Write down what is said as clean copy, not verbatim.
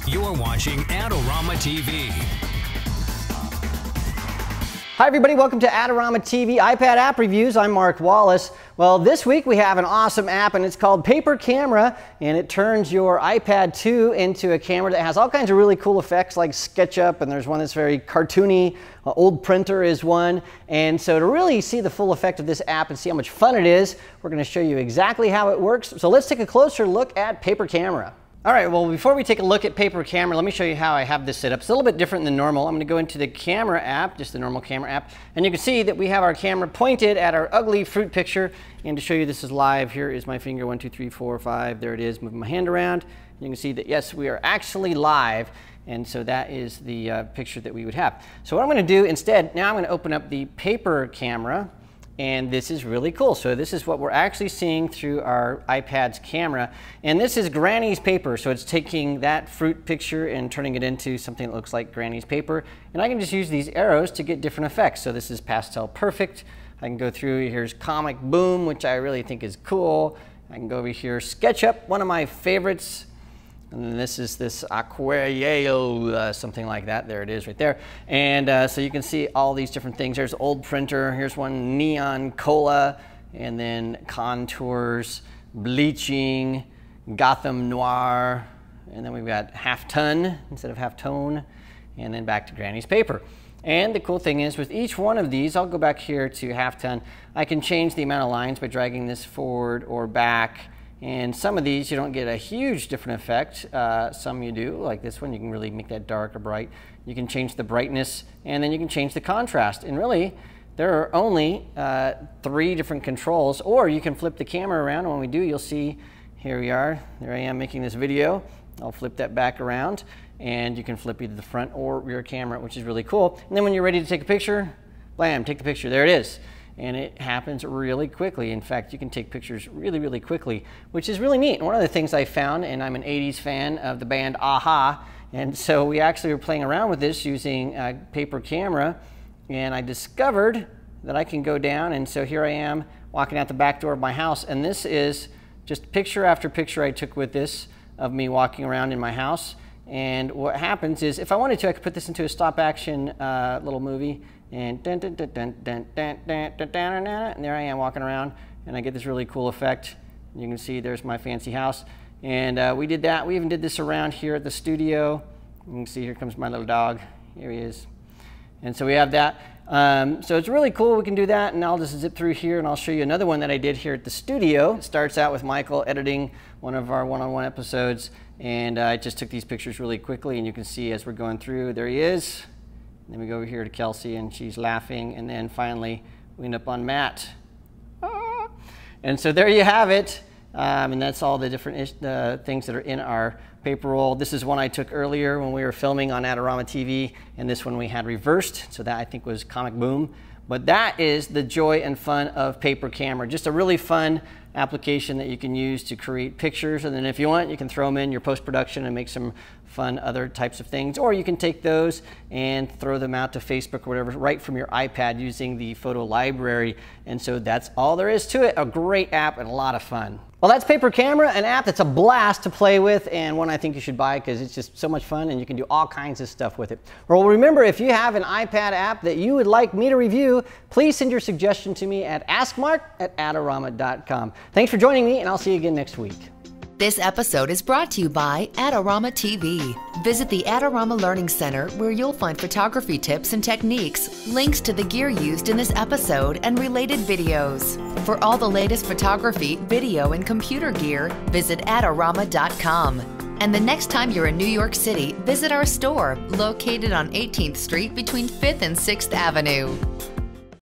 You're watching Adorama TV. Hi everybody, welcome to Adorama TV iPad app reviews. I'm Mark Wallace. Well, this week we have an awesome app and it's called Paper Camera, and it turns your iPad 2 into a camera that has all kinds of really cool effects like SketchUp, and there's one that's very cartoony. Old Printer is one. And so to really see the full effect of this app and see how much fun it is, we're going to show you exactly how it works. So let's take a closer look at Paper Camera. All right, well, before we take a look at Paper Camera, let me show you how I have this set up. It's a little bit different than normal. I'm going to go into the camera app, just the normal camera app, and you can see that we have our camera pointed at our ugly fruit picture. And to show you this is live, here is my finger, 1, 2, 3, 4, 5, there it is, moving my hand around. You can see that, yes, we are actually live, and so that is the picture that we would have. So what I'm going to do instead, now I'm going to open up the Paper Camera. And this is really cool. So this is what we're actually seeing through our iPad's camera. And this is Granny's paper. So it's taking that fruit picture and turning it into something that looks like Granny's paper. And I can just use these arrows to get different effects. So this is Pastel Perfect. I can go through, here's Comic Boom, which I really think is cool. I can go over here, SketchUp, one of my favorites. And then this is this Aquarello, something like that. There it is right there. And so you can see all these different things. There's Old Printer. Here's one, Neon Cola. And then Contours, Bleaching, Gotham Noir. And then we've got Half Ton instead of Half Tone. And then back to Granny's Paper. And the cool thing is with each one of these, I'll go back here to Half Ton. I can change the amount of lines by dragging this forward or back. And some of these you don't get a huge different effect. Some you do, like this one. You can really make that dark or bright. You can change the brightness, and then you can change the contrast. And really, there are only 3 different controls, or you can flip the camera around. And when we do, you'll see, here we are. There I am making this video. I'll flip that back around, and you can flip either the front or rear camera, which is really cool. And then when you're ready to take a picture, blam, take the picture. There it is. And it happens really quickly. In fact, you can take pictures really, really quickly, which is really neat. And one of the things I found, and I'm an 80s fan of the band Aha, and so we actually were playing around with this using Paper Camera, and I discovered that I can go down, and so here I am walking out the back door of my house, and this is just picture after picture I took with this of me walking around in my house. And what happens is, if I wanted to, I could put this into a stop action little movie, and dun, dun, dun, dun, dun, dun, dun, dun, dun, dun, and there I am walking around, and I get this really cool effect. You can see there's my fancy house. And we did that. We even did this around here at the studio. You can see here comes my little dog. Here he is. And so we have that. So it's really cool. We can do that, and I'll just zip through here and I'll show you another one that I did here at the studio. It starts out with Michael editing one of our one-on-one episodes, and I just took these pictures really quickly, and you can see as we're going through, there he is. And then we go over here to Kelsey, and she's laughing, and then finally we end up on Matt. Ah. And so there you have it. And that's all the different things that are in our paper roll. This is one I took earlier when we were filming on Adorama TV, and this one we had reversed, so that I think was Comic Boom. But that is the joy and fun of Paper Camera. Just a really fun application that you can use to create pictures, and then if you want, you can throw them in your post-production and make some fun other types of things, or you can take those and throw them out to Facebook or whatever right from your iPad using the photo library. And so that's all there is to it. A great app and a lot of fun. Well, that's Paper Camera, an app that's a blast to play with, and one I think you should buy because it's just so much fun and you can do all kinds of stuff with it. Well, remember, if you have an iPad app that you would like me to review, please send your suggestion to me at AskMark@Adorama.com. Thanks for joining me, and I'll see you again next week. This episode is brought to you by Adorama TV. Visit the Adorama Learning Center where you'll find photography tips and techniques, links to the gear used in this episode, and related videos. For all the latest photography, video, and computer gear, visit Adorama.com. And the next time you're in New York City, visit our store located on 18th Street between 5th and 6th Avenue.